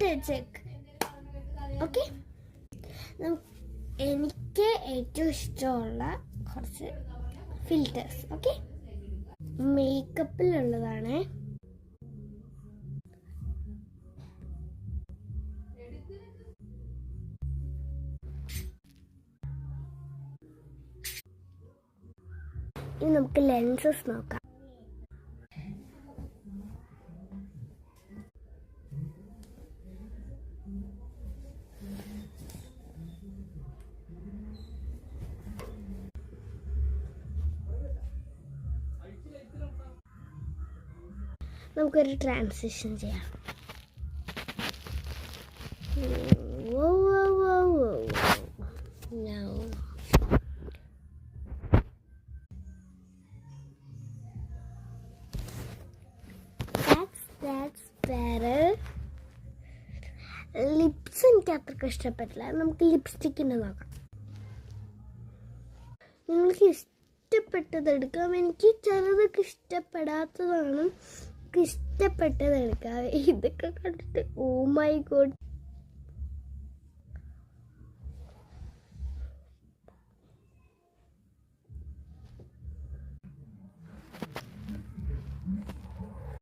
Filter check. Okay, എനിക്ക് ഏറ്റവും ഇഷ്ടമുള്ള കുറച്ച് ഫിൽറ്റേഴ്സ്. ഓക്കെ, മേക്കപ്പിലുള്ളതാണ്. ഇനി നമുക്ക് ലെൻസസ് നോക്കാം. നമുക്കൊരു ട്രാൻസിഷൻ ചെയ്യാം. That's better. ലിപ്സ് എനിക്ക് അത്രയ്ക്ക് ഇഷ്ടപ്പെട്ടില്ല. നമുക്ക് ലിപ്സ്റ്റിക്കിൻ്റെ നോക്കാം. നിങ്ങൾക്ക് ഇഷ്ടപ്പെട്ടത് എടുക്കാം. എനിക്ക് ചിലതൊക്കെ ഇഷ്ടപ്പെടാത്തതാണ്. ഇഷ്ടപ്പെട്ടത് എടുക്കാം. ഇതൊക്കെ കണ്ടിട്ട് ഓ മൈ ഗോഡ്,